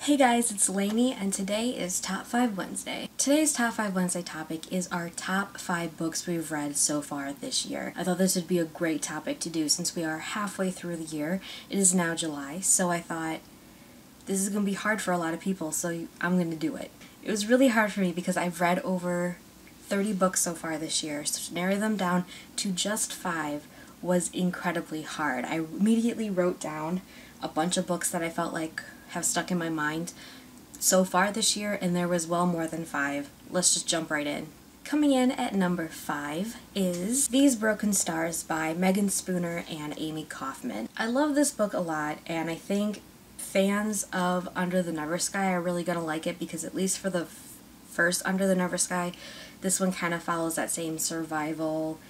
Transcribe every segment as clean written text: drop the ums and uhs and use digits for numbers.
Hey guys, it's Lainey and today is Top 5 Wednesday. Today's Top 5 Wednesday topic is our top 5 books we've read so far this year. I thought this would be a great topic to do since we are halfway through the year. It is now July, so I thought this is going to be hard for a lot of people, so I'm going to do it. It was really hard for me because I've read over 30 books so far this year, so to narrow them down to just 5 was incredibly hard. I immediately wrote down a bunch of books that I felt like have stuck in my mind so far this year, and there was well more than 5. Let's just jump right in. Coming in at number 5 is These Broken Stars by Megan Spooner and Amy Kaufman. I love this book a lot, and I think fans of Under the Never Sky are really going to like it because at least for the first Under the Never Sky, this one kind of follows that same survival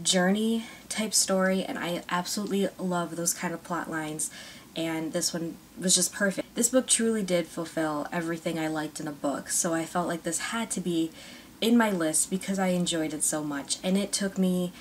journey type story, and I absolutely love those kind of plot lines, and this one was just perfect. This book truly did fulfill everything I liked in a book, so I felt like this had to be in my list because I enjoyed it so much, and it took me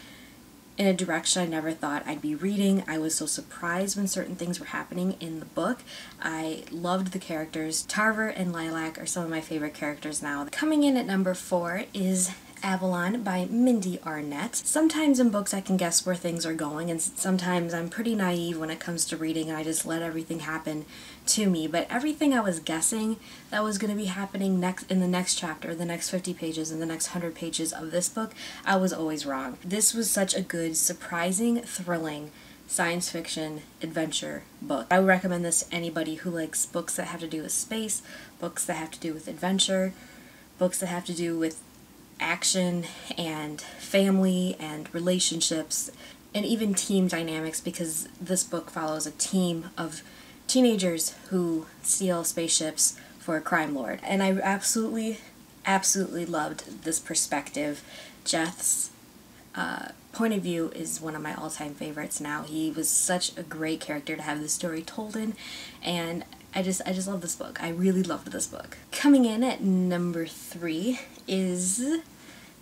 in a direction I never thought I'd be reading. I was so surprised when certain things were happening in the book. I loved the characters. Tarver and Lilac are some of my favorite characters now. Coming in at number 4 is Avalon by Mindy Arnett. Sometimes in books I can guess where things are going, and sometimes I'm pretty naive when it comes to reading and I just let everything happen to me, but everything I was guessing that was going to be happening next in the next chapter, the next 50 pages, and the next 100 pages of this book, I was always wrong. This was such a good, surprising, thrilling science fiction adventure book. I would recommend this to anybody who likes books that have to do with space, books that have to do with adventure, books that have to do with action and family and relationships and even team dynamics, because this book follows a team of teenagers who steal spaceships for a crime lord. And I absolutely loved this perspective. Jeth's point of view is one of my all-time favorites now. He was such a great character to have this story told in, and I just love this book. I really loved this book. Coming in at number 3 is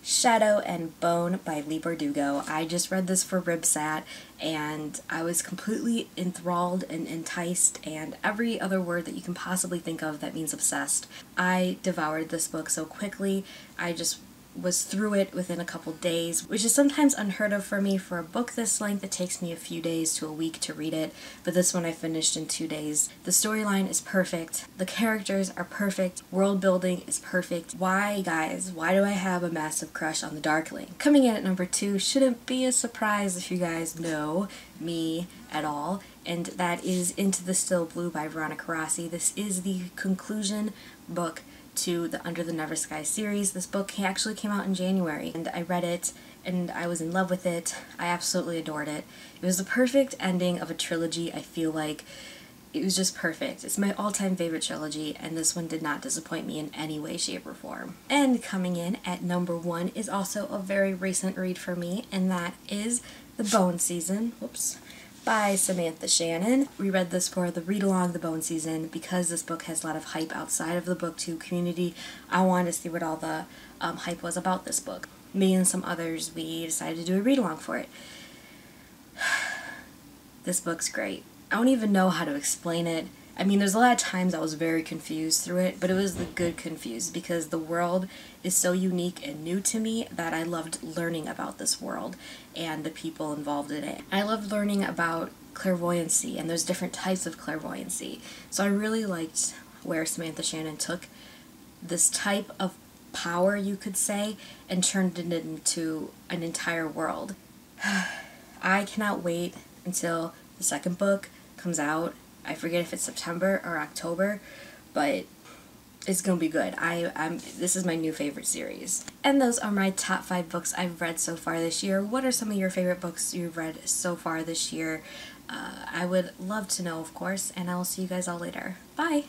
Shadow and Bone by Leigh Bardugo. I just read this for RibSat, and I was completely enthralled and enticed, and every other word that you can possibly think of that means obsessed. I devoured this book so quickly. I just was through it within a couple days, which is sometimes unheard of for me. For a book this length, it takes me a few days to a week to read it, but this one I finished in 2 days. The storyline is perfect, the characters are perfect, world building is perfect. Why, guys, why do I have a massive crush on the Darkling? Coming in at number 2 shouldn't be a surprise if you guys know me at all, and that is Into the Still Blue by Veronica Rossi. This is the conclusion book to the Under the Never Sky series. This book actually came out in January, and I read it and I was in love with it. I absolutely adored it. It was the perfect ending of a trilogy. I feel like it was just perfect. It's my all-time favorite trilogy, and this one did not disappoint me in any way, shape, or form. And coming in at number 1 is also a very recent read for me, and that is The Bone Season. Whoops. By Samantha Shannon. We read this for the read-along The Bone Season because this book has a lot of hype outside of the BookTube community. I wanted to see what all the hype was about this book. Me and some others, we decided to do a read-along for it. This book's great. I don't even know how to explain it. I mean, there's a lot of times I was very confused through it, but it was the good confused because the world is so unique and new to me that I loved learning about this world and the people involved in it. I loved learning about clairvoyancy, and there's different types of clairvoyancy. So I really liked where Samantha Shannon took this type of power, you could say, and turned it into an entire world. I cannot wait until the second book comes out. I forget if it's September or October, but it's gonna be good. This is my new favorite series. And those are my top 5 books I've read so far this year. What are some of your favorite books you've read so far this year? I would love to know, of course, and I will see you guys all later. Bye!